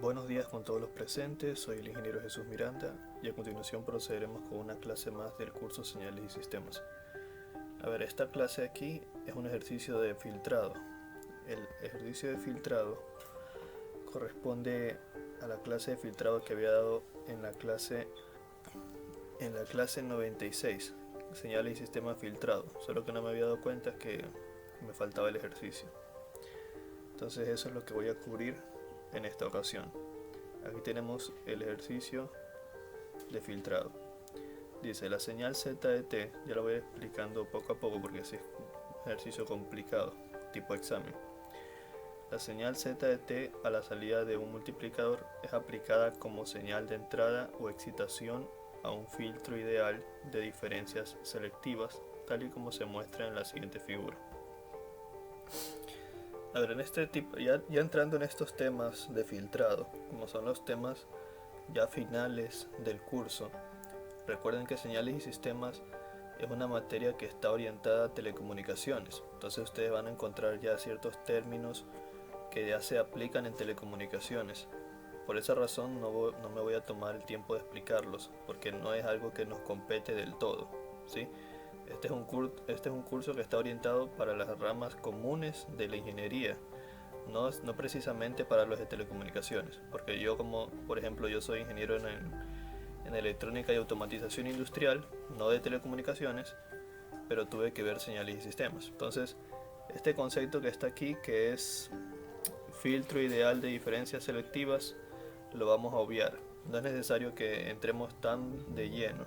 Buenos días con todos los presentes, soy el ingeniero Jesús Miranda y a continuación procederemos con una clase más del curso Señales y Sistemas. Esta clase aquí es un ejercicio de filtrado. El ejercicio de filtrado corresponde a la clase de filtrado que había dado en la clase 96, Señales y Sistemas Filtrado, solo que no me había dado cuenta que me faltaba el ejercicio. Entonces eso es lo que voy a cubrir en esta ocasión. Aquí tenemos el ejercicio de filtrado. Dice la señal Z de t, ya lo voy explicando poco a poco porque es un ejercicio complicado, tipo examen. La señal Z de t a la salida de un multiplicador es aplicada como señal de entrada o excitación a un filtro ideal de diferencias selectivas, tal y como se muestra en la siguiente figura. En este tipo, ya entrando en estos temas de filtrado, como son los temas ya finales del curso, recuerden que señales y sistemas es una materia que está orientada a telecomunicaciones. Entonces ustedes van a encontrar ya ciertos términos que ya se aplican en telecomunicaciones. Por esa razón no me voy a tomar el tiempo de explicarlos, porque no es algo que nos compete del todo, ¿sí? Este es un curso que está orientado para las ramas comunes de la ingeniería, no precisamente para los de telecomunicaciones, porque yo, como por ejemplo yo soy ingeniero en electrónica y automatización industrial, no de telecomunicaciones, pero tuve que ver señales y sistemas. Entonces este concepto que está aquí, que es filtro ideal de diferencias selectivas, lo vamos a obviar. No es necesario que entremos tan de lleno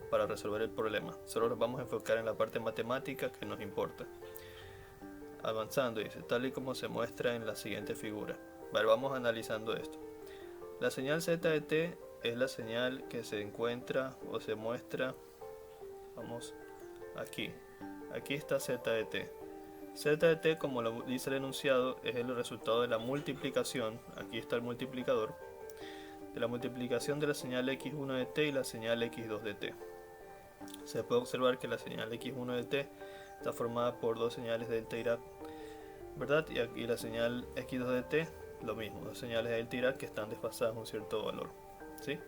para resolver el problema, solo nos vamos a enfocar en la parte matemática que nos importa. Avanzando, dice, tal y como se muestra en la siguiente figura. Vamos analizando esto. La señal Z de t es la señal que se encuentra o se muestra, vamos aquí está Z de t. Z de t, como lo dice el enunciado, es el resultado de la multiplicación, aquí está el multiplicador, de la multiplicación de la señal x1 de t y la señal x2 de t. Se puede observar que la señal x1 de t está formada por dos señales de delta-Dirac, ¿verdad? Y aquí la señal x2 de t, lo mismo, dos señales de delta-Dirac que están desfasadas un cierto valor, ¿sí?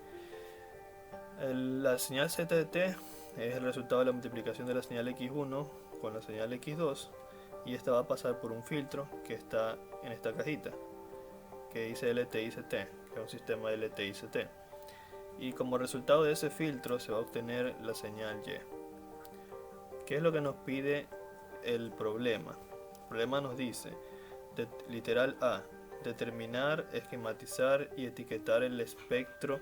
La señal z de t es el resultado de la multiplicación de la señal x1 con la señal x2, y esta va a pasar por un filtro que está en esta cajita que dice LTICT, que es un sistema de LTICT, y como resultado de ese filtro se va a obtener la señal Y. ¿Qué es lo que nos pide el problema? El problema nos dice, literal A, determinar, esquematizar y etiquetar el espectro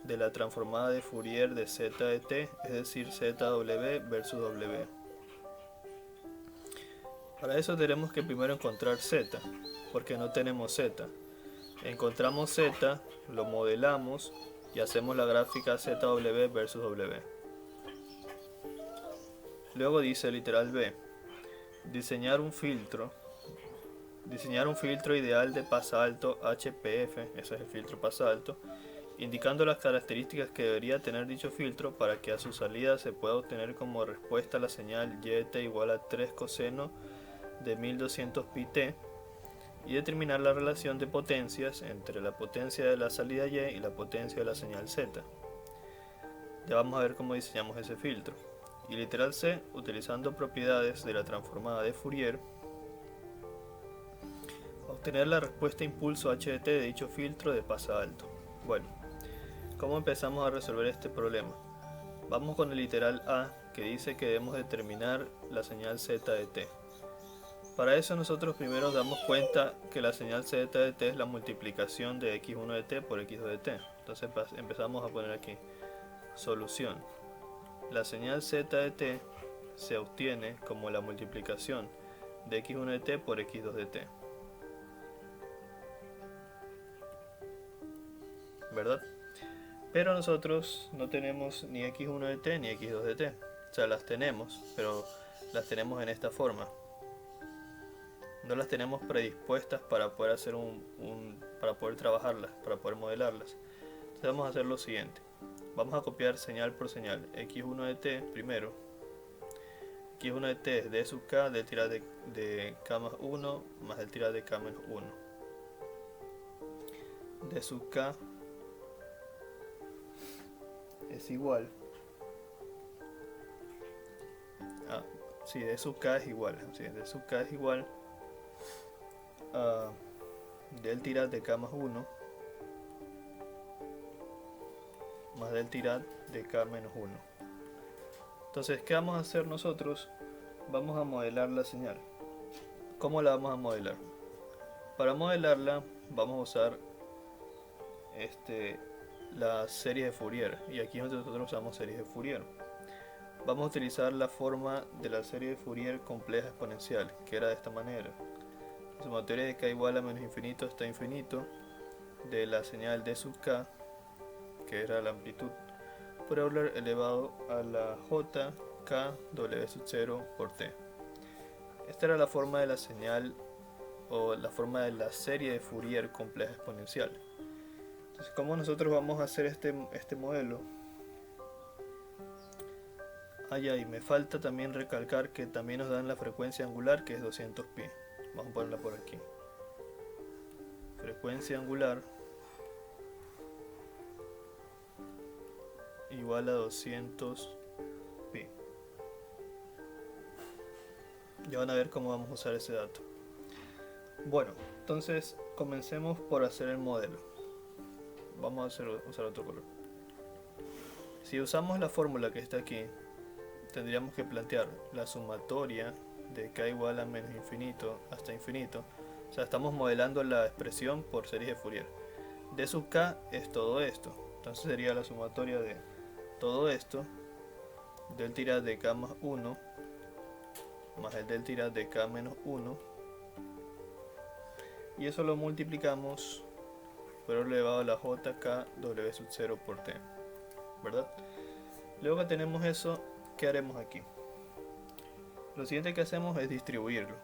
de la transformada de Fourier de Z de t, es decir, ZW versus W. Para eso tenemos que primero encontrar Z, porque no tenemos Z. Encontramos Z, lo modelamos y hacemos la gráfica ZW versus W. Luego dice literal B, diseñar un filtro ideal de pasalto HPF, ese es el filtro pasalto, indicando las características que debería tener dicho filtro para que a su salida se pueda obtener como respuesta la señal YT igual a 3 coseno de 1200 pi-t, y determinar la relación de potencias entre la potencia de la salida Y y la potencia de la señal Z. Ya vamos a ver cómo diseñamos ese filtro. Y literal C, utilizando propiedades de la transformada de Fourier, obtener la respuesta impulso HDT de dicho filtro de pasalto. Bueno, ¿cómo empezamos a resolver este problema? Vamos con el literal A, que dice que debemos determinar la señal Z de t. Para eso nosotros primero damos cuenta que la señal Z de t es la multiplicación de x1 de t por x2 de t. Entonces empezamos a poner aquí solución. La señal Z de t se obtiene como la multiplicación de x1 de t por x2 de t, ¿verdad? Pero nosotros no tenemos ni x1 de t ni x2 de t. O sea, las tenemos, pero las tenemos en esta forma. No las tenemos predispuestas para poder hacer para poder trabajarlas, para poder modelarlas. Entonces vamos a hacer lo siguiente. Vamos a copiar señal por señal. x1 de t primero. x1 de t es d sub k del tirada de k más 1 más el tirada de k menos 1. d sub k es igual d sub k es igual, d sub k es igual a del tirad de k más 1 más del tirad de k menos 1. Entonces, ¿qué vamos a hacer nosotros? Vamos a modelar la señal. ¿Cómo la vamos a modelar? Para modelarla vamos a usar la serie de Fourier, y aquí nosotros usamos series de Fourier. Vamos a utilizar la forma de la serie de Fourier compleja exponencial, que era de esta manera. La sumatoria de k igual a menos infinito hasta infinito de la señal d sub k, que era la amplitud, por Euler elevado a la j k w sub 0 por t. Esta era la forma de la señal o la forma de la serie de Fourier compleja exponencial. Entonces, ¿cómo nosotros vamos a hacer este modelo? Y me falta también recalcar que también nos dan la frecuencia angular, que es 200pi. Vamos a ponerla por aquí. Frecuencia angular igual a 200pi. Ya van a ver cómo vamos a usar ese dato. Bueno, entonces comencemos por hacer el modelo. Vamos a usar otro color. Si usamos la fórmula que está aquí, tendríamos que plantear la sumatoria de k igual a menos infinito hasta infinito. O sea, estamos modelando la expresión por series de Fourier. D sub k es todo esto. Entonces sería la sumatoria de todo esto del tirad de k más 1 más el del tirad de k menos 1, y eso lo multiplicamos por elevado a la j k w sub 0 por t, ¿verdad? Luego que tenemos eso, ¿qué haremos aquí? Lo siguiente que hacemos es distribuirlo.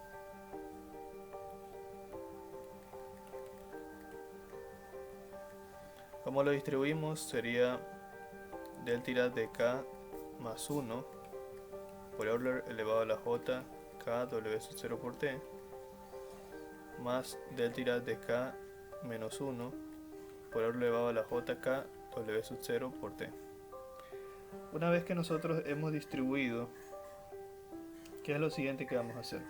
¿Cómo lo distribuimos? Sería del tirad de k más 1 por Euler elevado a la j k w sub 0 por t más del tirad de k menos 1 por Euler elevado a la j k w sub 0 por t. Una vez que nosotros hemos distribuido, ¿qué es lo siguiente que vamos a hacer?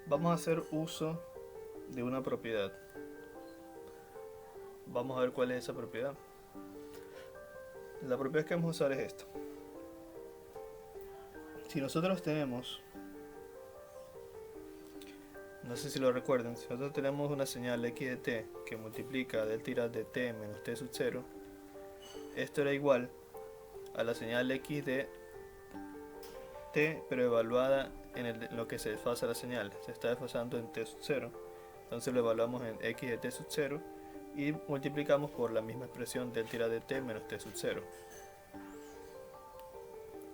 Vamos a hacer uso de una propiedad. Vamos a ver cuál es esa propiedad. La propiedad que vamos a usar es esta. Si nosotros tenemos, no sé si lo recuerdan, si nosotros tenemos una señal x de t que multiplica del tirad de t menos t sub 0, esto era igual a la señal x de t, pero evaluada en lo que se desfasa la señal. Se está desfasando en t sub 0, entonces lo evaluamos en x de t sub 0 y multiplicamos por la misma expresión del tirad de t menos t sub 0.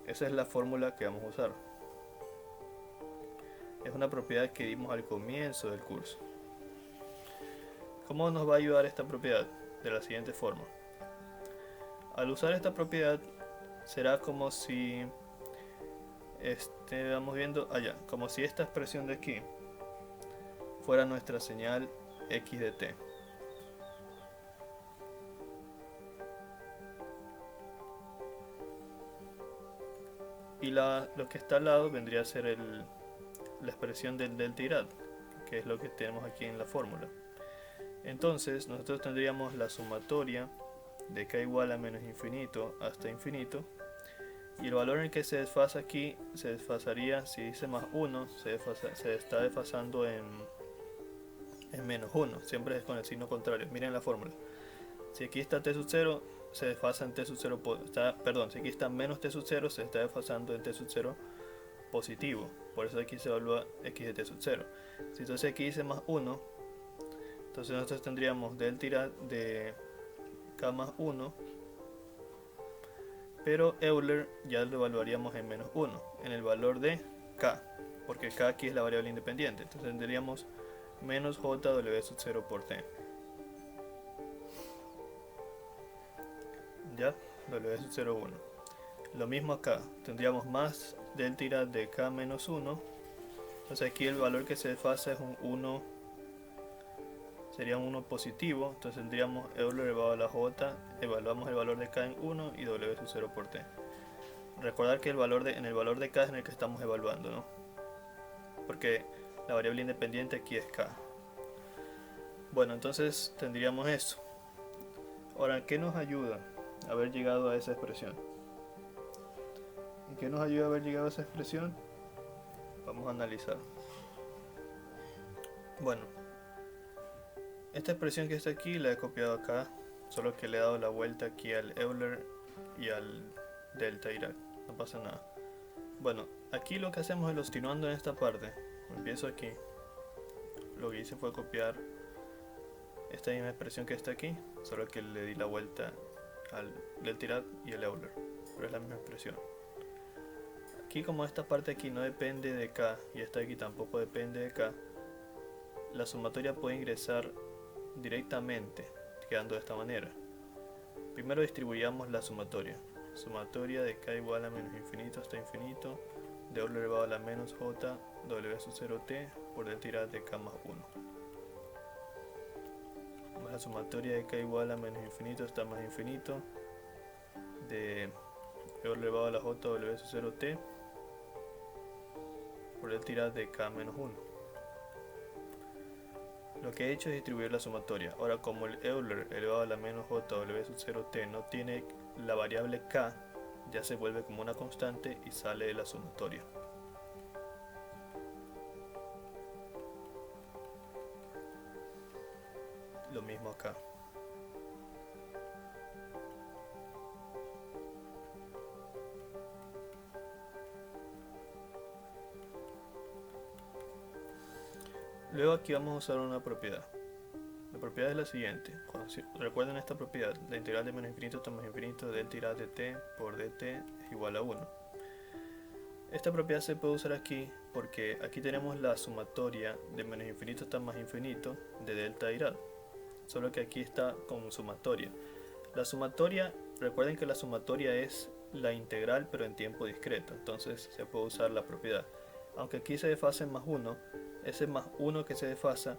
Esa es la fórmula que vamos a usar. Es una propiedad que vimos al comienzo del curso. ¿Cómo nos va a ayudar esta propiedad? De la siguiente forma. Al usar esta propiedad será como si vamos viendo allá, como si esta expresión de aquí fuera nuestra señal x de t. Y lo que está al lado vendría a ser la expresión del tirad, que es lo que tenemos aquí en la fórmula. Entonces nosotros tendríamos la sumatoria de k igual a menos infinito hasta infinito, y el valor en el que se desfasa aquí se desfasaría, si dice más 1, se está desfasando en menos 1, siempre es con el signo contrario. Miren la fórmula. Si aquí está t sub 0, se desfasa en t sub 0, si aquí está menos t sub 0, se está desfasando en t sub 0 positivo, por eso aquí se evalúa x de t sub 0. Si entonces aquí dice más 1, entonces nosotros tendríamos del tirad de k más 1, pero Euler ya lo evaluaríamos en menos 1, en el valor de k, porque k aquí es la variable independiente. Entonces tendríamos menos jw sub 0 por t. Ya, w sub 0, 1. Lo mismo acá, tendríamos más del tirad de k menos 1. Entonces aquí el valor que se desfasa es un 1, sería un 1 positivo, entonces tendríamos Euler elevado a la J, evaluamos el valor de K en 1 y W sub 0 por T. Recordar que en el valor de K es en el que estamos evaluando, ¿no? Porque la variable independiente aquí es K. Bueno, entonces tendríamos eso. Ahora, ¿qué nos ayuda haber llegado a esa expresión? ¿En qué nos ayuda haber llegado a esa expresión? Vamos a analizar. Bueno, esta expresión que está aquí la he copiado acá, solo que le he dado la vuelta aquí al Euler y al delta Dirac. No pasa nada. Bueno, aquí lo que hacemos es continuando en esta parte. Empiezo aquí. Lo que hice fue copiar esta misma expresión que está aquí, solo que le di la vuelta al delta Dirac y el Euler, pero es la misma expresión. Aquí, como esta parte aquí no depende de K y esta aquí tampoco depende de K, la sumatoria puede ingresar directamente, quedando de esta manera. Primero distribuyamos la sumatoria. Sumatoria de K igual a menos infinito hasta infinito, de Euler elevado a la menos J, W sub 0T por delta Dirac de K más 1. Más la sumatoria de K igual a menos infinito hasta más infinito, de Euler elevado a la J, W sub 0T por delta Dirac de K menos 1. Lo que he hecho es distribuir la sumatoria. Ahora, como el Euler elevado a la menos J W sub 0T no tiene la variable K, ya se vuelve como una constante y sale de la sumatoria. Lo mismo acá. Luego aquí vamos a usar una propiedad. La propiedad es la siguiente. Recuerden esta propiedad, la integral de menos infinito hasta más infinito de delta Dirac de t por dt es igual a 1. Esta propiedad se puede usar aquí porque aquí tenemos la sumatoria de menos infinito hasta más infinito de delta Dirac, solo que aquí está con sumatoria. La sumatoria, recuerden que la sumatoria es la integral pero en tiempo discreto, entonces se puede usar la propiedad. Aunque aquí se desfase más 1, ese más 1 que se desfasa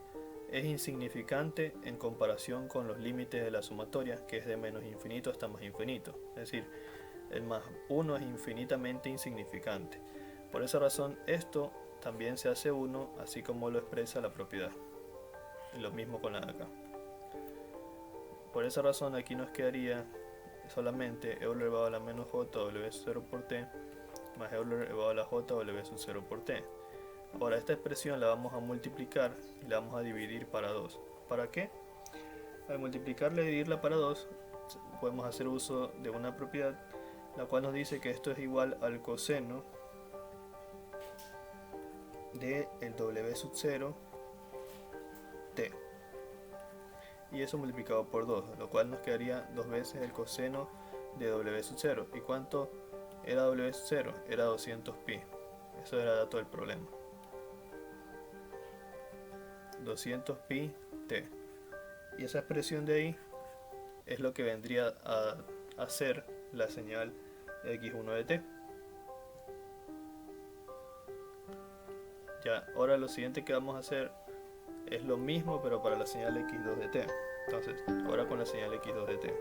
es insignificante en comparación con los límites de la sumatoria, que es de menos infinito hasta más infinito. Es decir, el más 1 es infinitamente insignificante. Por esa razón, esto también se hace 1, así como lo expresa la propiedad. Y lo mismo con la de acá. Por esa razón, aquí nos quedaría solamente Euler elevado a la menos J W sub 0 por T más Euler elevado a la J W sub 0 por T. Ahora esta expresión la vamos a multiplicar y la vamos a dividir para 2. ¿Para qué? Al multiplicarla y dividirla para 2 podemos hacer uso de una propiedad la cual nos dice que esto es igual al coseno de el W sub 0 T, y eso multiplicado por 2, lo cual nos quedaría 2 veces el coseno de W sub 0. ¿Y cuánto era W sub 0? Era 200 pi. Eso era dato del problema. 200 pi t. Y esa expresión de ahí es lo que vendría a hacer la señal x1 de t. Ya, ahora lo siguiente que vamos a hacer es lo mismo pero para la señal x2 de t. Entonces, ahora con la señal x2 de t.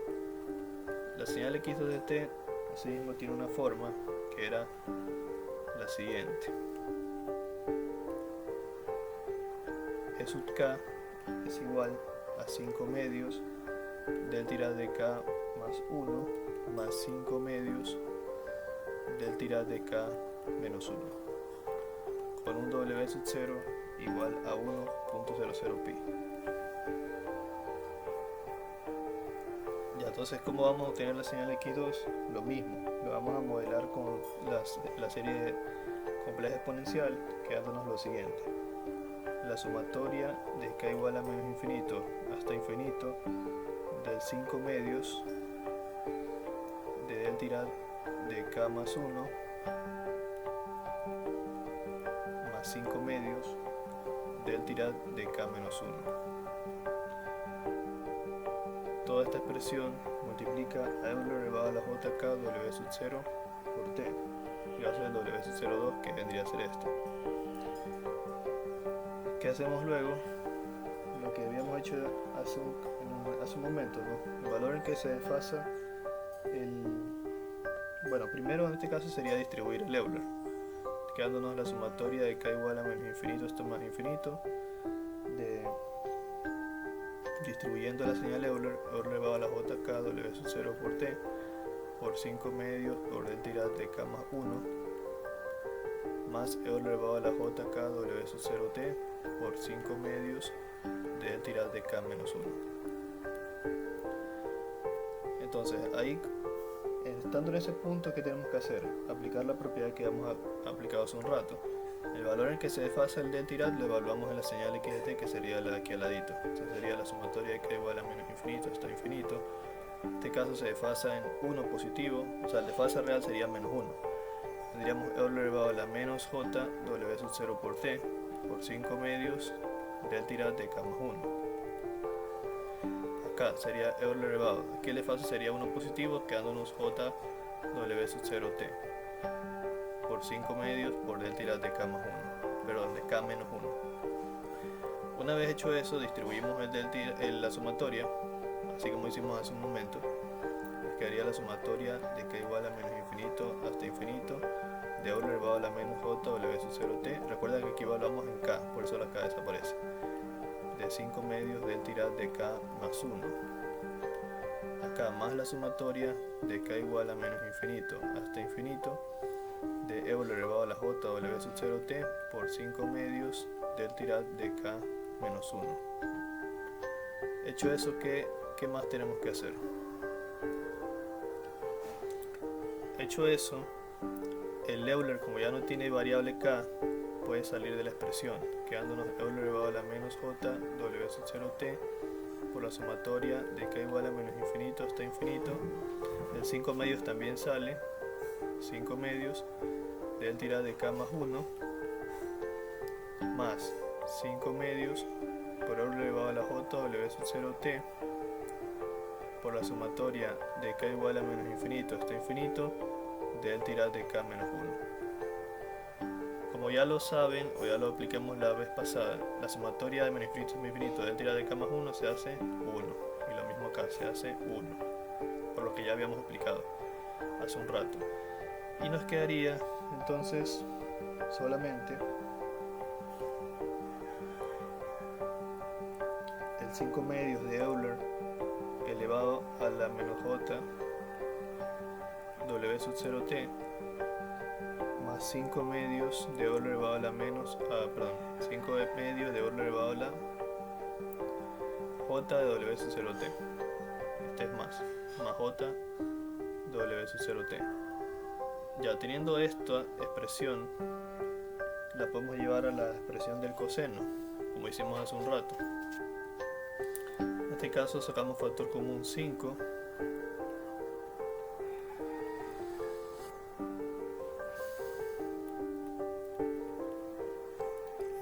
La señal x2 de t así mismo tiene una forma que era la siguiente. E sub k es igual a 5 medios delta Dirac de k más 1 más 5 medios delta Dirac de k menos 1, con un W sub 0 igual a 1.00 pi. Ya, entonces, ¿cómo vamos a obtener la señal x2? Lo mismo, lo vamos a modelar con la serie de compleja exponencial, quedándonos lo siguiente. La sumatoria de k igual a menos infinito hasta infinito del 5 medios de delta Dirac de k más 1 más 5 medios delta Dirac de k menos 1. Toda esta expresión multiplica a Euler elevado a la jk W sub 0 por t, y va a ser el W sub 0,2 que vendría a ser esto. ¿Qué hacemos luego? Lo lo que habíamos hecho hace un momento, ¿no? El valor en que se desfasa bueno, primero en este caso sería distribuir el Euler, quedándonos la sumatoria de k igual a menos infinito, esto más infinito, distribuyendo la señal Euler elevado a la jk w sub 0 por t por 5 medios por delta irad de k más 1 más Euler elevado a la jk w sub 0 t por 5 medios de delta irad de k menos 1. Entonces ahí, estando en ese punto, ¿qué tenemos que hacer? Aplicar la propiedad que hemos aplicado hace un rato. El valor en que se desfasa el delta irad lo evaluamos en la señal x de t, que sería la de aquí al ladito. Entonces sería la sumatoria de k igual a menos infinito hasta infinito. En este caso se desfasa en 1 positivo, o sea el desfase real sería menos 1. Tendríamos Euler elevado a la menos j w sub 0 por t por 5 medios delta irad de k más 1. Acá sería Euler elevado, aquí el desfase sería 1 positivo, quedándonos j w sub 0 t por 5 medios por delta irad de k más 1, perdón, de k menos 1. Una vez hecho eso, distribuimos la sumatoria, así como hicimos hace un momento. Nos quedaría la sumatoria de k igual a menos infinito hasta infinito de Euler elevado a la menos j w sub 0 t. Recuerda que aquí evaluamos en k, por eso la k desaparece, de 5 medios delta irad de k más 1. Acá más la sumatoria de k igual a menos infinito hasta infinito de Euler elevado a la j w sub 0 t por 5 medios delta irad de k menos 1. Hecho eso, ¿qué más tenemos que hacer? Hecho eso, el Euler, como ya no tiene variable k, puede salir de la expresión, quedándonos Euler elevado a la menos j w sub 0 t por la sumatoria de k igual a menos infinito hasta infinito. El 5 medios también sale, 5 medios de delta irad de k más 1 más 5 medios por Euler elevado a la j w sub 0 t por la sumatoria de k igual a menos infinito hasta infinito de delta irad de k menos 1. Como ya lo saben, o ya lo aplicamos la vez pasada, la sumatoria de menos infinito hasta infinito de delta irad de k más 1 se hace 1, y lo mismo acá, se hace 1, por lo que ya habíamos aplicado hace un rato. Y nos quedaría entonces solamente el 5 medios de Euler elevado a la menos j w sub 0 t más 5 medios de Euler elevado a la 5 medios de Euler elevado a la j de w sub 0 t. Este es más j w sub 0 t. Ya teniendo esta expresión, la podemos llevar a la expresión del coseno, como hicimos hace un rato. En este caso sacamos factor común 5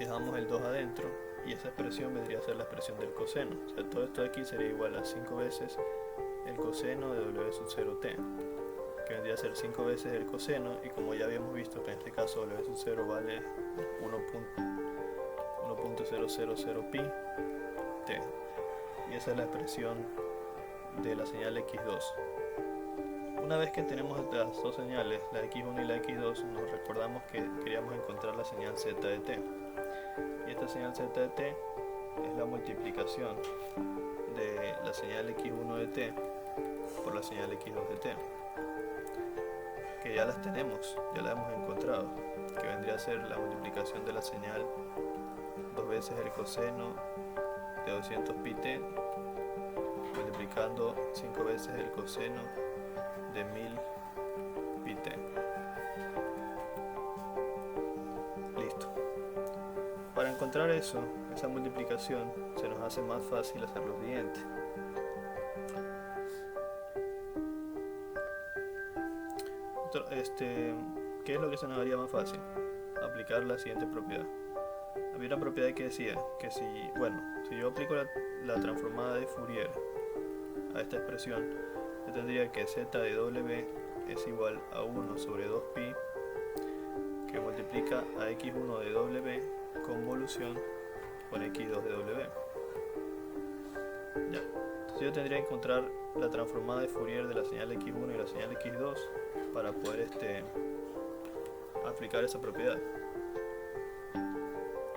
y dejamos el 2 adentro, y esa expresión vendría a ser la expresión del coseno. O sea, todo esto de aquí sería igual a 5 veces el coseno de w sub 0 t, que vendría a ser 5 veces el coseno, y como ya habíamos visto que en este caso w sub 0 vale 1.000 pi t, y esa es la expresión de la señal x2. Una vez que tenemos las dos señales, la x1 y la x2, nos recordamos que queríamos encontrar la señal z de t, y esta señal z de t es la multiplicación de la señal x1 de t por la señal x2 de t, que ya las tenemos, ya las hemos encontrado, que vendría a ser la multiplicación de la señal 2 veces el coseno de 200 pi t multiplicando 5 veces el coseno de 1000 pi t. Listo. Para encontrar esa multiplicación, se nos hace más fácil hacer lo siguiente. ¿Qué es lo que se nos haría más fácil? Aplicar la siguiente propiedad. Había una propiedad que decía que si yo aplico la transformada de Fourier a esta expresión, yo tendría que z de w es igual a 1 sobre 2pi, que multiplica a x1 de w convolución con x2 de w. Ya. Entonces yo tendría que encontrar la transformada de Fourier de la señal x1 y la señal x2 para poder aplicar esa propiedad.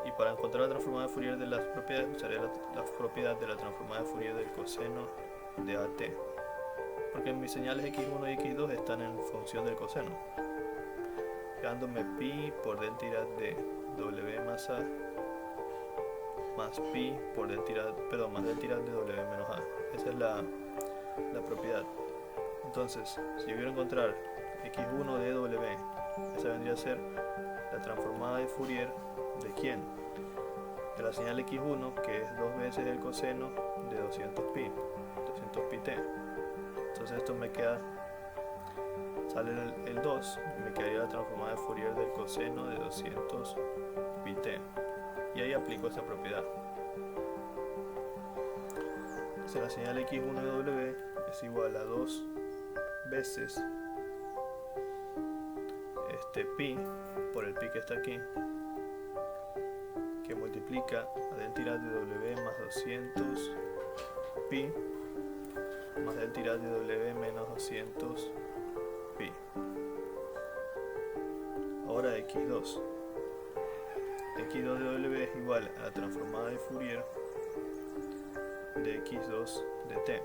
Y para encontrar la transformada de Fourier de las propiedades usaré la propiedad de la transformada de Fourier del coseno de AT, porque mis señales x1 y x2 están en función del coseno, quedándome pi por del tirad de w más a más pi por del tirad, más del tirad de w menos a. Esa es la propiedad. Entonces, si yo quiero encontrar x1 de w, esa vendría a ser la transformada de Fourier de quién, de la señal x1, que es 2 veces el coseno de 200 pi t. Entonces esto me queda, sale el 2 y me quedaría la transformada de Fourier del coseno de 200 pi t, y ahí aplico esa propiedad. Entonces la señal x1 de w es igual a 2 veces pi por el pi que está aquí, que multiplica a del tirad de w más 200 pi más del tirad de w menos 200 pi. Ahora x2 de w es igual a la transformada de Fourier de x2 de t,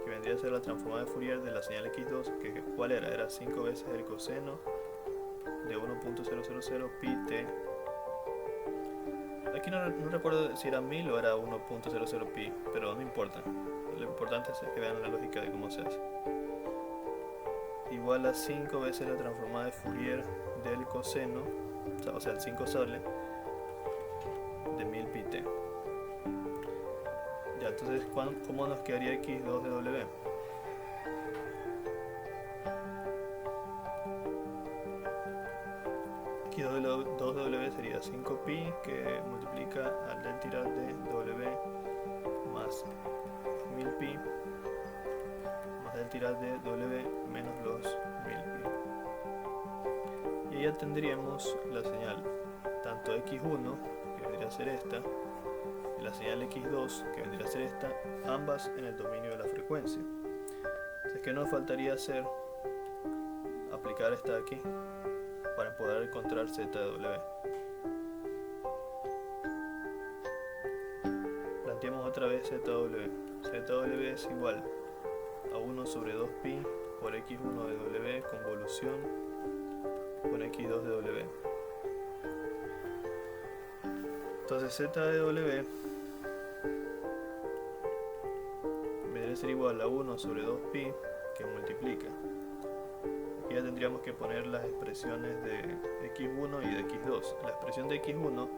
que vendría a ser la transformada de Fourier de la señal x2, que ¿cuál era? Era 5 veces el coseno de 1.000 pi t. Aquí no recuerdo si era 1000 o era 1.00 pi, pero no importa. Lo importante es que vean la lógica de cómo se hace. Igual a 5 veces la transformada de Fourier del coseno, o sea el 5 sale, de 1000 pi t. Ya, entonces, ¿cómo nos quedaría x2 de w? X2 de w sería 5pi, que multiplica al del tirad de w más 1000pi más del tirad de w menos los 1000pi. Y ahí ya tendríamos la señal tanto x1, que vendría a ser esta, y la señal x2, que vendría a ser esta, ambas en el dominio de la frecuencia. Entonces, ¿qué nos faltaría hacer? Aplicar esta de aquí para poder encontrar z de w. Planteemos otra vez z de w. Z de w es igual a 1 sobre 2pi por x1 de w convolución con x2 de w. Entonces z de w vendría a ser igual a 1 sobre 2pi, que multiplica. Aquí ya tendríamos que poner las expresiones de x1 y de x2. La expresión de x1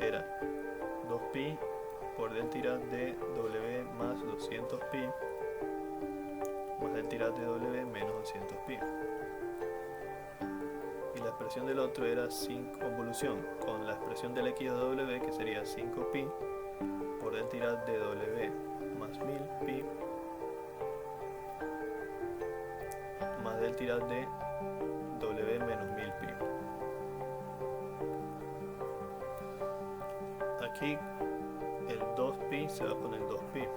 era 2pi por del tirad de w más 200pi más del tirad de w menos 200pi. Y la expresión del otro era 5 convolución con la expresión del x de w, que sería 5pi por del tirad de w más 1000pi más del tirad de w menos 1000pi. Aquí el 2pi se va con el 2pi.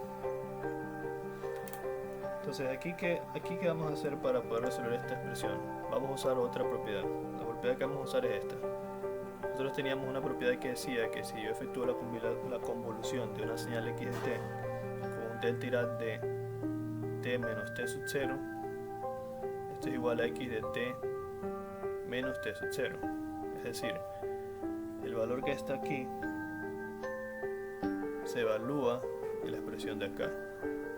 Entonces aquí ¿qué vamos a hacer para poder resolver esta expresión? Vamos a usar otra propiedad. La propiedad que vamos a usar es esta. Nosotros teníamos una propiedad que decía que si yo efectúo la convolución de una señal x de t con un del tirad de t menos t sub 0, esto es igual a x de t menos t sub 0. Es decir, el valor que está aquí se evalúa en la expresión de acá.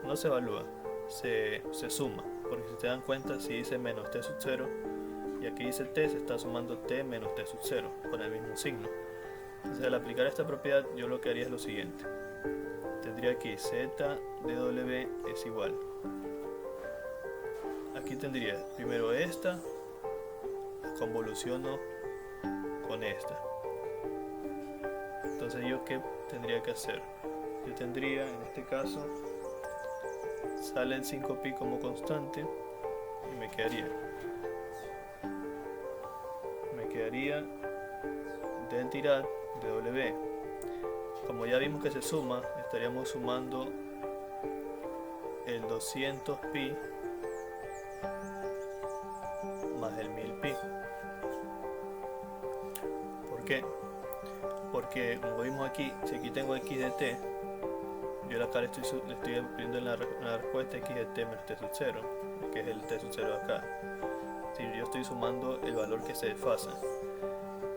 No se evalúa, se suma, porque si te dan cuenta, si dice menos t sub 0 y aquí dice t, se está sumando t menos t sub 0 con el mismo signo. Entonces, al aplicar esta propiedad, yo lo que haría es lo siguiente: tendría aquí z de w es igual, aquí tendría primero esta, convoluciono con esta. Entonces, ¿yo qué tendría que hacer? Yo tendría, en este caso, sale el 5pi como constante y me quedaría del tirad de w como ya vimos que se suma, estaríamos sumando el 200pi más el 1000pi. ¿Por qué? Porque como vimos aquí, si aquí tengo x de t, yo acá le estoy viendo en la respuesta x de t menos t sub 0, que es el t sub 0 acá. Si yo estoy sumando el valor que se desfasa.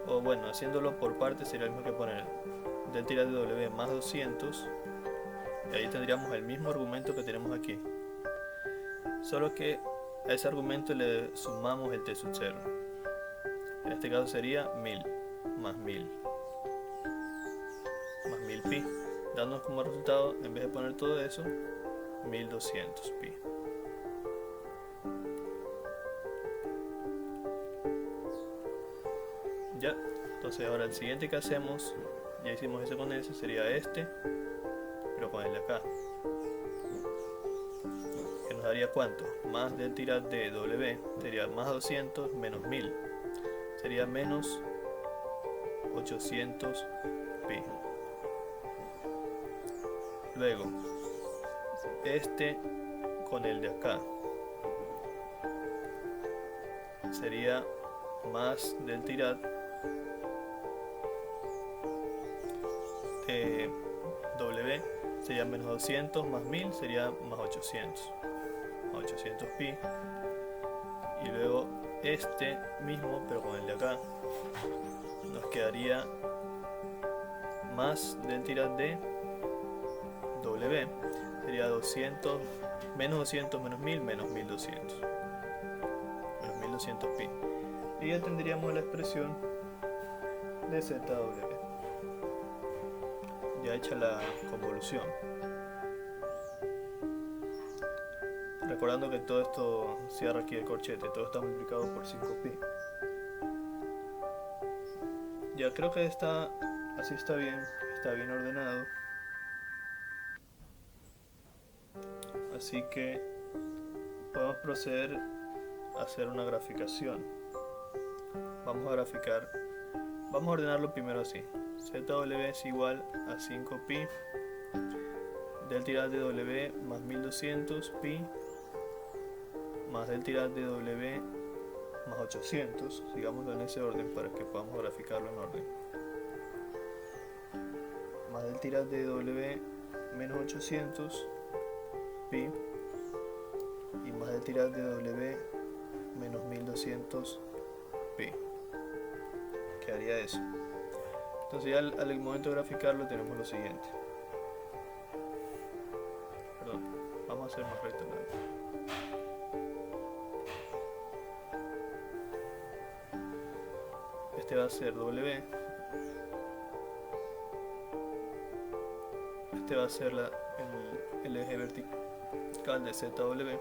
O bueno, haciéndolo por partes sería lo mismo que poner delta de w más 200, y ahí tendríamos el mismo argumento que tenemos aquí, solo que a ese argumento le sumamos el t sub 0. En este caso sería 1000 más 1000 más 1000pi, dándonos como resultado, en vez de poner todo eso, 1200pi. Ya, entonces ahora el siguiente que hacemos, ya hicimos ese con ese, sería este, pero con el de acá, que nos daría ¿cuánto? Más delta de w sería más 200 menos 1000, sería menos 800pi. Luego, este con el de acá sería más delta de w, sería menos 200 más 1000 sería más 800, más 800pi. Y luego este mismo, pero con el de acá, nos quedaría más delta de w, sería 200 menos 200 menos 1000 menos 1200, menos 1200pi. Y ya tendríamos la expresión de zw, ya hecha la convolución. Recordando que todo esto cierra aquí el corchete, todo está multiplicado por 5pi. Ya creo que así está bien ordenado. Así que podemos proceder a hacer una graficación. Vamos a ordenarlo primero así. ZW es igual a 5pi delta de w más 1200pi más delta de w más 800. Sigámoslo en ese orden para que podamos graficarlo en orden. Más delta de w menos 800 pi y más delta de w menos 1200 pi. Quedaría eso. Entonces ya al momento de graficarlo tenemos lo siguiente. Perdón, vamos a hacer más recto. Este va a ser w, este va a ser el eje vertical de ZW,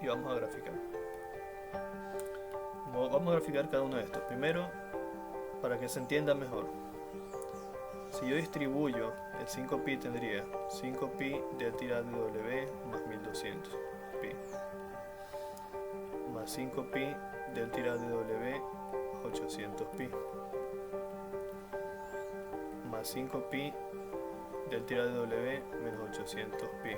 y vamos a graficar. Vamos a graficar cada uno de estos. Primero, para que se entienda mejor, si yo distribuyo el 5pi, tendría 5pi delta de w más 1200pi más 5pi delta de w 800pi más 5pi delta de w menos 800pi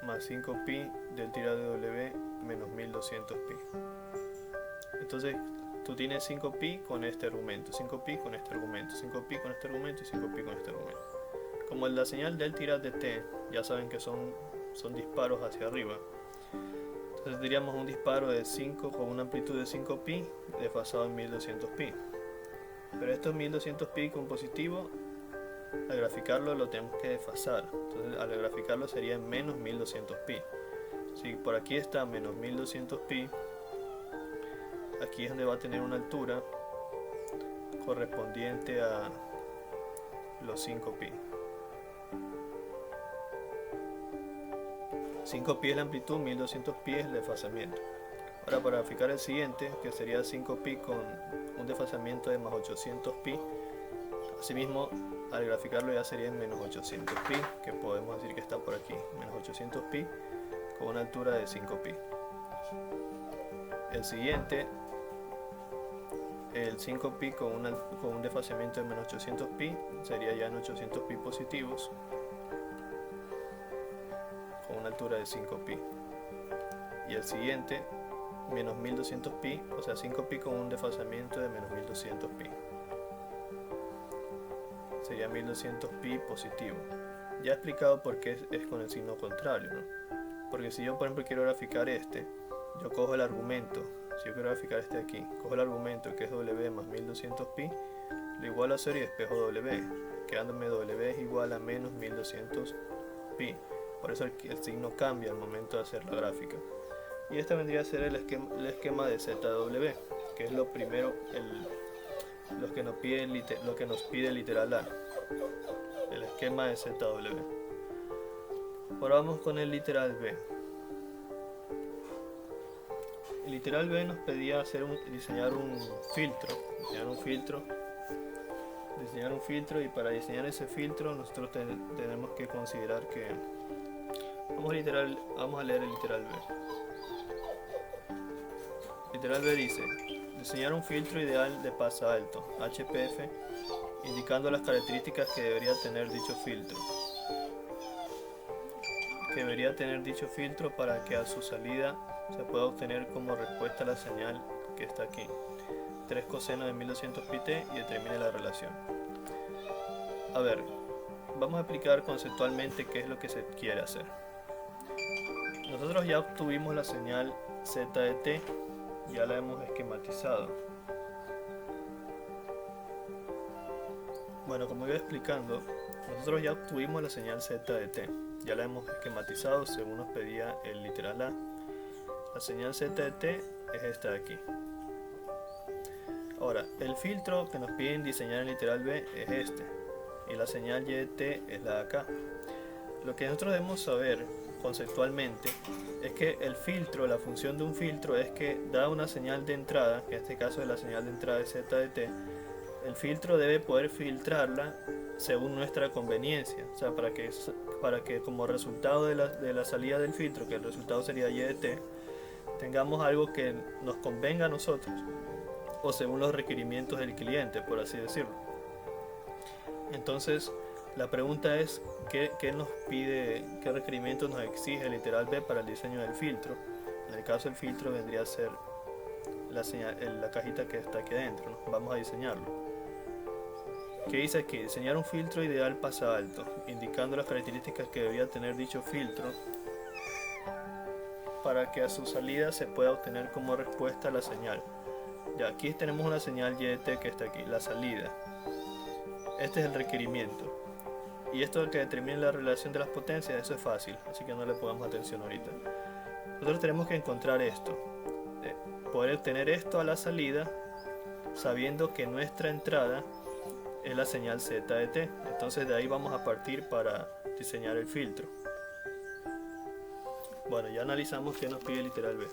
más 5pi delta de w menos 1200pi. Entonces tú tienes 5pi con este argumento, 5pi con este argumento, 5pi con este argumento y 5pi con este argumento. Como la señal delta de t ya saben que son disparos hacia arriba, entonces diríamos un disparo de 5 con una amplitud de 5pi desfasado en 1200pi. Pero estos 1200pi con positivo, al graficarlo lo tenemos que desfasar. Entonces al graficarlo sería en menos 1200pi. Si por aquí está menos 1200pi, aquí es donde va a tener una altura correspondiente a los 5pi. 5pi es la amplitud, 1200pi es el desfasamiento. Ahora para graficar el siguiente, que sería 5pi con un desfasamiento de más 800pi, asimismo al graficarlo ya sería en menos 800pi, que podemos decir que está por aquí, menos 800pi con una altura de 5pi. El siguiente el 5pi con un desfasamiento de menos 800pi, sería ya en 800pi positivos, con una altura de 5pi. Y el siguiente, menos 1200pi, o sea 5pi con un desfasamiento de menos 1200pi. Sería 1200pi positivo. Ya he explicado por qué es con el signo contrario, ¿no? Porque si yo por ejemplo quiero graficar yo cojo el argumento, si yo quiero graficar este aquí, cojo el argumento que es w más 1200pi, lo igualo a 0 y despejo w, quedándome w es igual a menos 1200pi. Por eso el signo cambia al momento de hacer la gráfica. Y este vendría a ser el esquema de ZW, que es lo primero, lo que nos pide literal A, el esquema de ZW. Ahora vamos con el literal B. El literal B nos pedía diseñar un filtro, y para diseñar ese filtro nosotros tenemos que considerar que vamos a leer el literal B. Literal B dice: diseñar un filtro ideal de pasa alto, HPF, indicando las características que debería tener dicho filtro para que a su salida se pueda obtener como respuesta la señal que está aquí, 3 coseno de 1200pi-t, y determine la relación. A ver, vamos a explicar conceptualmente qué es lo que se quiere hacer. Nosotros ya obtuvimos la señal z de t, ya la hemos esquematizado. Bueno, como iba explicando, nosotros ya obtuvimos la señal z de t, ya la hemos esquematizado según nos pedía el literal A. La señal z de t es esta de aquí. Ahora, el filtro que nos piden diseñar en literal B es este, y la señal y de t es la de acá. Lo que nosotros debemos saber conceptualmente es que el filtro, la función de un filtro es que da una señal de entrada, que en este caso es la señal de entrada de z de t, el filtro debe poder filtrarla según nuestra conveniencia, o sea, para que como resultado de la salida del filtro, que el resultado sería y de t, tengamos algo que nos convenga a nosotros, o según los requerimientos del cliente, por así decirlo. Entonces, la pregunta es, ¿qué nos pide, qué requerimientos nos exige el literal B para el diseño del filtro? En el caso del filtro vendría a ser la cajita que está aquí adentro, ¿no? Vamos a diseñarlo. ¿Qué dice aquí? Diseñar un filtro ideal pasa alto, indicando las características que debería tener dicho filtro para que a su salida se pueda obtener como respuesta la señal. Ya, aquí tenemos una señal y de t que está aquí, la salida. Este es el requerimiento. Y esto de que determine la relación de las potencias, eso es fácil, así que no le pongamos atención ahorita. Nosotros tenemos que encontrar esto, poder obtener esto a la salida, sabiendo que nuestra entrada es la señal z de t. Entonces de ahí vamos a partir para diseñar el filtro. Bueno, ya analizamos qué nos pide el literal B.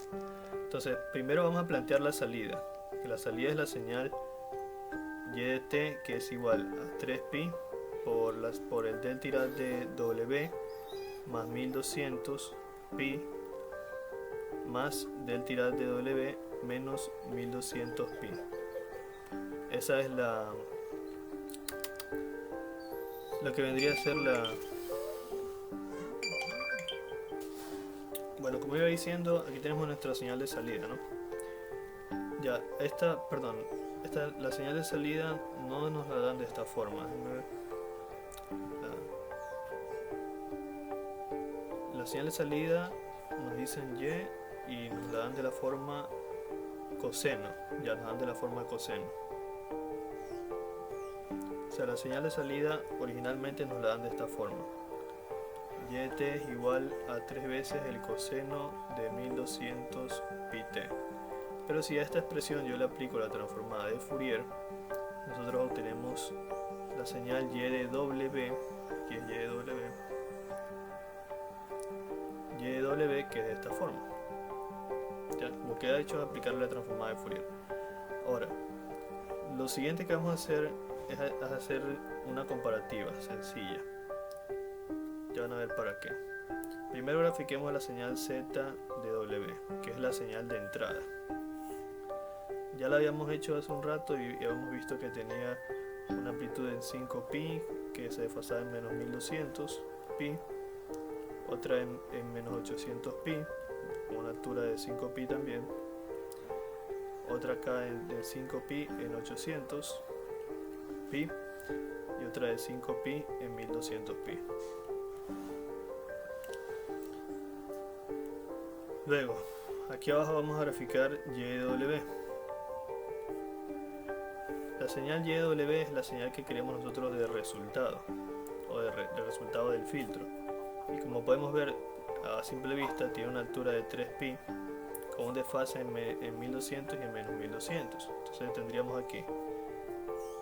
Entonces, primero vamos a plantear la salida, que la salida es la señal y de t, que es igual a 3pi por el del tirad de w más 1200 pi más del tirad de w menos 1200 pi. Esa es lo que vendría a ser bueno, como iba diciendo, aquí tenemos nuestra señal de salida, ¿no? Ya, la señal de salida no nos la dan de esta forma. La señal de salida nos dicen y nos la dan de la forma coseno. Ya nos dan de la forma coseno. O sea, la señal de salida originalmente nos la dan de esta forma. Y de t es igual a 3 veces el coseno de 1200 pi t. Pero si a esta expresión yo le aplico la transformada de Fourier, nosotros obtenemos la señal y de w, que es y de w, que es de esta forma. Ya, lo que ha hecho es aplicarle la transformada de Fourier. Ahora, lo siguiente que vamos a hacer es hacer una comparativa sencilla. Ya van a ver para qué. Primero grafiquemos la señal z de w, que es la señal de entrada. Ya la habíamos hecho hace un rato y habíamos visto que tenía una amplitud en 5pi que se desfasaba en menos 1200 pi, otra en menos 800 pi, con una altura de 5pi también, otra acá de 5pi en 800 pi y otra de 5pi en 1200 pi. Luego, aquí abajo vamos a graficar YW. La señal YW es la señal que queremos nosotros de resultado, o de resultado del filtro. Y como podemos ver a simple vista, tiene una altura de 3pi, con un desfase en 1200 y en menos 1200. Entonces tendríamos aquí,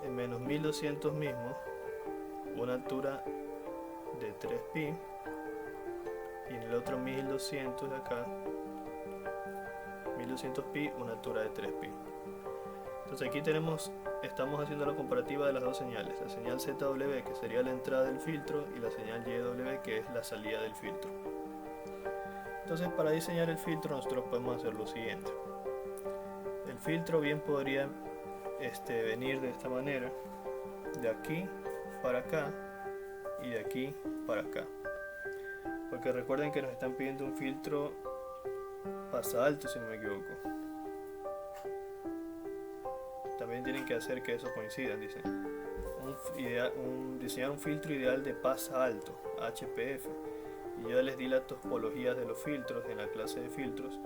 en menos 1200 mismo, una altura de 3pi, y en el otro 1200 de acá, 1200pi, una altura de 3pi. Entonces aquí estamos haciendo la comparativa de las dos señales, la señal ZW, que sería la entrada del filtro, y la señal YW, que es la salida del filtro. Entonces, para diseñar el filtro nosotros podemos hacer lo siguiente. El filtro bien podría venir de esta manera, de aquí para acá y de aquí para acá, porque recuerden que nos están pidiendo un filtro pasa alto, si no me equivoco. También tienen que hacer que eso coincida, dice diseñar un filtro ideal de pasa alto, HPF, y yo les di las topologías de los filtros en la clase de filtros,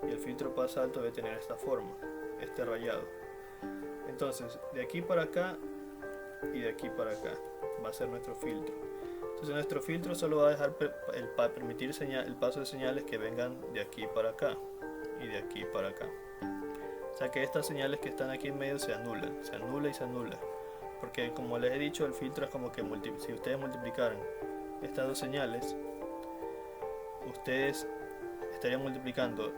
y el filtro pasa alto debe tener esta forma, este rayado. Entonces, de aquí para acá y de aquí para acá va a ser nuestro filtro. Entonces nuestro filtro solo va a dejar permitir el paso de señales que vengan de aquí para acá y de aquí para acá. O sea que estas señales que están aquí en medio se anulan y se anulan. Porque como les he dicho, el filtro es como que si ustedes multiplicaran estas dos señales, ustedes estarían multiplicando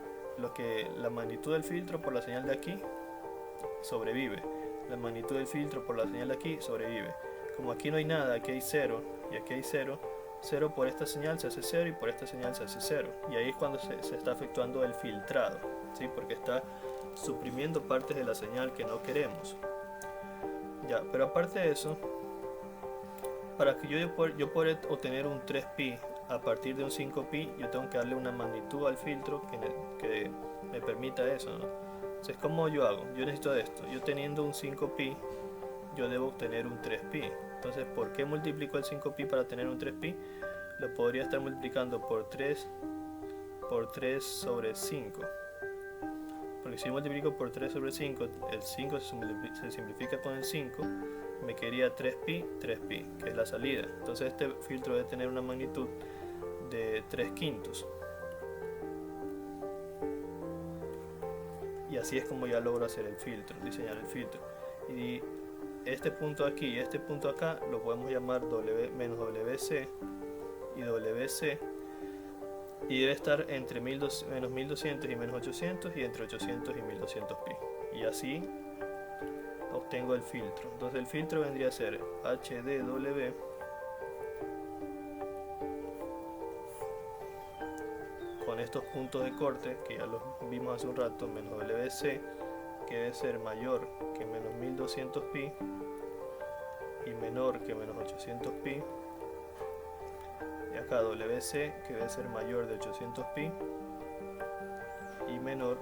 la magnitud del filtro por la señal de aquí, sobrevive. La magnitud del filtro por la señal de aquí, sobrevive. Como aquí no hay nada, aquí hay 0 y aquí hay 0, 0 por esta señal se hace 0 y por esta señal se hace 0. Y ahí es cuando se está efectuando el filtrado, ¿sí? Porque está suprimiendo partes de la señal que no queremos. Ya, pero aparte de eso, para que yo pueda obtener un 3pi a partir de un 5pi, yo tengo que darle una magnitud al filtro que me permita eso, ¿no? Entonces, ¿cómo yo hago? Yo necesito esto. Yo teniendo un 5pi, yo debo obtener un 3pi. Entonces, ¿por qué multiplico el 5pi para tener un 3pi? Lo podría estar multiplicando por 3 sobre 5. Porque si multiplico por 3 sobre 5, el 5 se simplifica con el 5, me quedaría 3pi, que es la salida. Entonces este filtro debe tener una magnitud de 3/5. Y así es como ya logro hacer el filtro, diseñar el filtro. Y este punto aquí y este punto acá lo podemos llamar menos WC y WC. Y debe estar entre menos 1200 y menos 800 y entre 800 y 1200 pi. Y así obtengo el filtro. Entonces el filtro vendría a ser HDW con estos puntos de corte que ya los vimos hace un rato, menos WC, que debe ser mayor que menos 1200 pi y menor que menos 800 pi. Y acá WC, que debe ser mayor de 800 pi y menor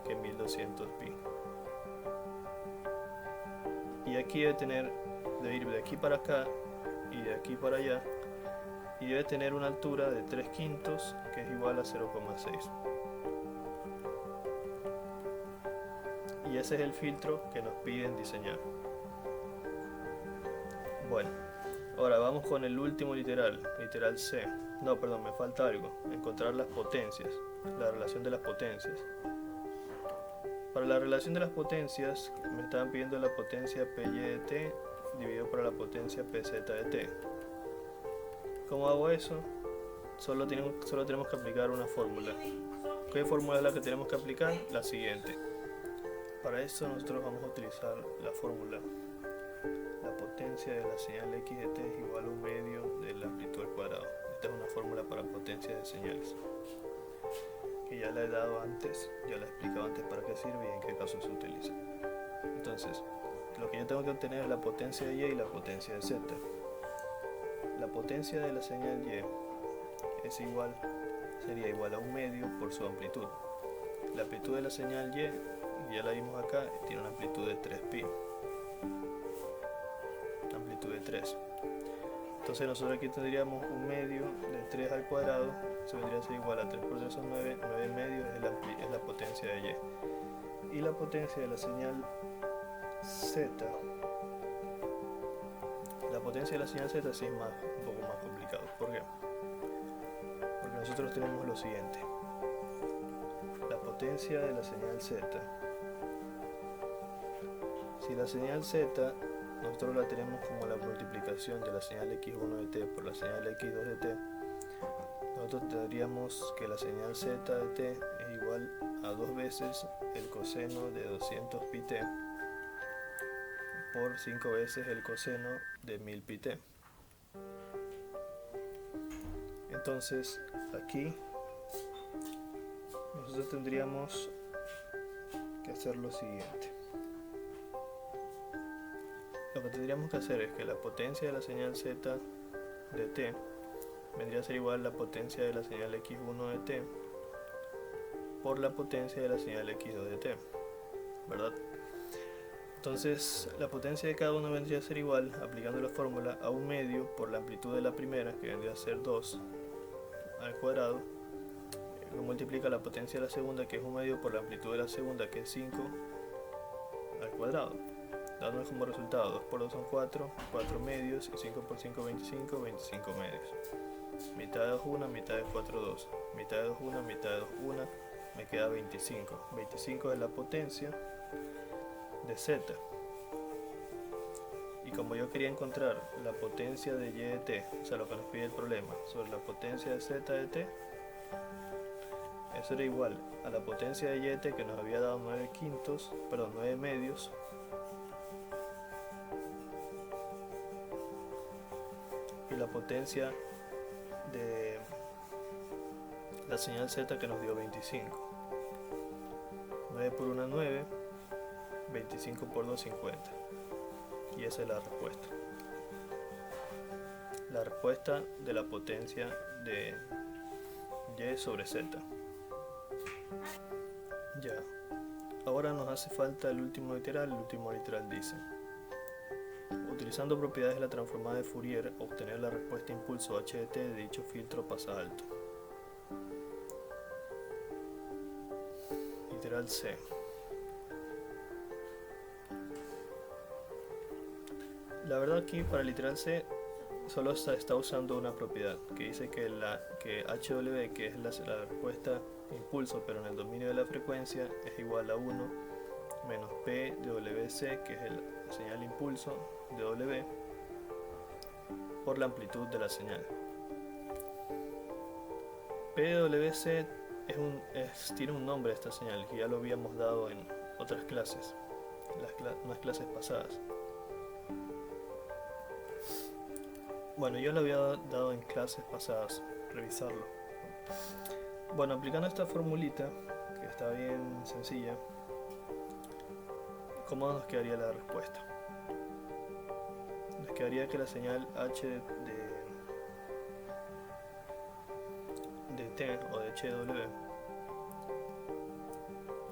que 1200 pi. Y aquí debe ir de aquí para acá y de aquí para allá, y debe tener una altura de 3/5, que es igual a 0,6. Y ese es el filtro que nos piden diseñar. Bueno, ahora vamos con el último literal C. No, perdón, me falta algo. Encontrar las potencias, la relación de las potencias. Para la relación de las potencias, me estaban pidiendo la potencia PY de T dividido por la potencia PZ de T. ¿Cómo hago eso? Solo tenemos que aplicar una fórmula. ¿Qué fórmula es la que tenemos que aplicar? La siguiente. Para eso nosotros vamos a utilizar la fórmula. La potencia de la señal x de t es igual a un medio de la amplitud al cuadrado. Esta es una fórmula para potencias de señales. que ya la he dado antes, ya la he explicado antes para qué sirve y en qué caso se utiliza. Entonces, lo que yo tengo que obtener es la potencia de y y la potencia de z. La potencia de la señal y sería igual a 1/2 por su amplitud. La amplitud de la señal y, ya la vimos acá, tiene una amplitud de 3pi. Amplitud de 3. Entonces nosotros aquí tendríamos 1/2 de 3 al cuadrado, se vendría a ser igual a 3 por 3 son 9, 9/2 es la potencia de y. Y la potencia de la señal z, la potencia de la señal z sí es un poco más complicado. ¿Por qué? Porque nosotros tenemos lo siguiente. La potencia de la señal z. Si la señal z nosotros la tenemos como la multiplicación de la señal x1 de t por la señal x2 de t, nosotros tendríamos que la señal z de t es igual a 2 veces el coseno de 200 pi t por 5 veces el coseno de 1000 pi t. Entonces aquí nosotros tendríamos que hacer lo siguiente. Lo que tendríamos que hacer es que la potencia de la señal z de t vendría a ser igual a la potencia de la señal x1 de t por la potencia de la señal x2 de t, ¿verdad? Entonces la potencia de cada uno vendría a ser igual, aplicando la fórmula, a 1/2 por la amplitud de la primera, que vendría a ser 2 al cuadrado, que multiplica la potencia de la segunda, que es 1/2 por la amplitud de la segunda, que es 5 al cuadrado, dándonos como resultado 2 por 2 son 4, 4 medios, y 5 por 5 25, 25 medios. Mitad de 2 1, mitad de 4 2, mitad de 2 1, mitad de 2 1, me queda 25. 25 es la potencia de z. Y como yo quería encontrar la potencia de y de t, o sea lo que nos pide el problema, sobre la potencia de z de t, eso era igual a la potencia de y de t que nos había dado 9 medios, y la potencia de la señal z que nos dio 25. 9 por 1 9, 25 por 2 50. Y esa es la respuesta. La respuesta de la potencia de y sobre z. Ya. Ahora nos hace falta el último literal. El último literal dice: utilizando propiedades de la transformada de Fourier, obtener la respuesta impulso h de t de dicho filtro pasa alto. Literal C. La verdad aquí para el literal C solo está usando una propiedad que dice que HW, que es la respuesta impulso pero en el dominio de la frecuencia, es igual a 1 menos P de WC, que es la señal impulso de W, por la amplitud de la señal. P de WC tiene un nombre esta señal que ya lo habíamos dado en otras clases, unas clases pasadas. Bueno, yo lo había dado en clases pasadas, revisarlo. Bueno, aplicando esta formulita, que está bien sencilla, ¿cómo nos quedaría la respuesta? Nos quedaría que la señal h de t o de hw,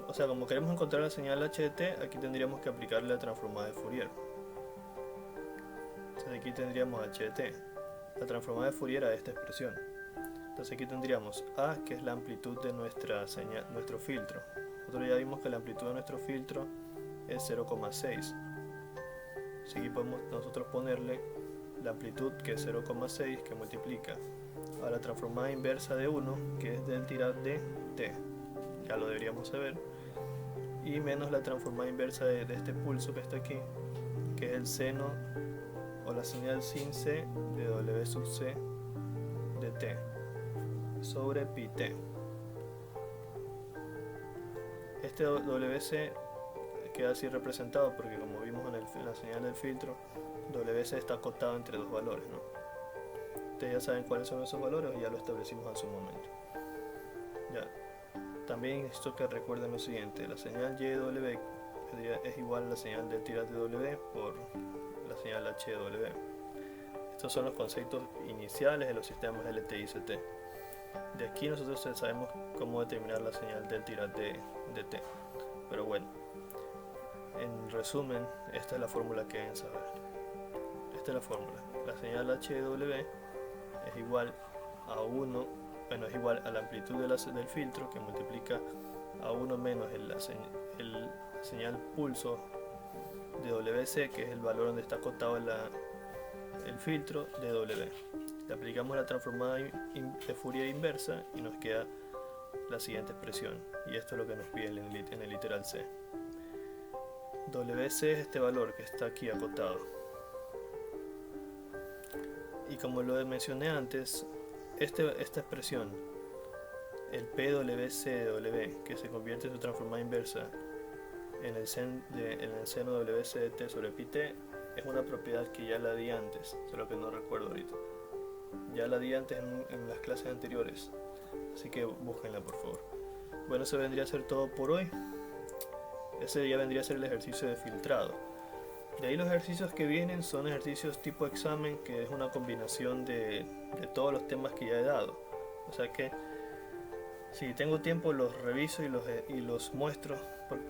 o sea, como queremos encontrar la señal h de t, aquí tendríamos que aplicarle la transformada de Fourier. Entonces aquí tendríamos h de t, la transformada de Fourier a esta expresión. Entonces aquí tendríamos a, que es la amplitud de nuestro filtro. Nosotros ya vimos que la amplitud de nuestro filtro es 0,6. Así que podemos nosotros ponerle la amplitud, que es 0,6, que multiplica a la transformada inversa de 1, que es delta de t, ya lo deberíamos saber, y menos la transformada inversa de este pulso que está aquí, que es el seno o la señal sin c de W sub c de t sobre pi t. Este WC queda así representado porque, como vimos en la señal del filtro, WC está acotado entre dos valores, ¿no? Ustedes ya saben cuáles son esos valores, ya lo establecimos en su momento. Ya. También necesito que recuerden lo siguiente: la señal YW es igual a la señal del tirante W por la señal HW. Estos son los conceptos iniciales de los sistemas LTI CT. De aquí nosotros sabemos cómo determinar la señal del tirante de T. Pero bueno, en resumen, esta es la fórmula que deben saber. Esta es la fórmula. La señal HW es igual a 1, bueno, es igual a la amplitud del filtro, que multiplica a 1 menos el señal pulso de WC, que es el valor donde está acotado el filtro de W. Le aplicamos la transformada de Fourier inversa y nos queda la siguiente expresión, y esto es lo que nos pide en el literal C. WC es este valor que está aquí acotado, y como lo mencioné antes, esta expresión, el PWC de W, que se convierte en su transformada inversa en el seno WC de T sobre pi T, es una propiedad que ya la di antes, solo que no recuerdo ahorita. Ya la di antes en las clases anteriores, así que búsquenla por favor. Bueno, eso vendría a ser todo por hoy. Ese ya vendría a ser el ejercicio de filtrado. De ahí los ejercicios que vienen son ejercicios tipo examen, que es una combinación de todos los temas que ya he dado. O sea que si tengo tiempo los reviso y los muestro,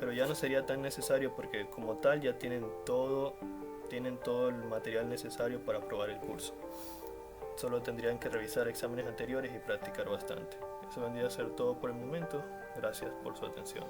pero ya no sería tan necesario porque como tal ya tienen todo el material necesario para aprobar el curso. Solo tendrían que revisar exámenes anteriores y practicar bastante. Eso vendría a ser todo por el momento. Gracias por su atención.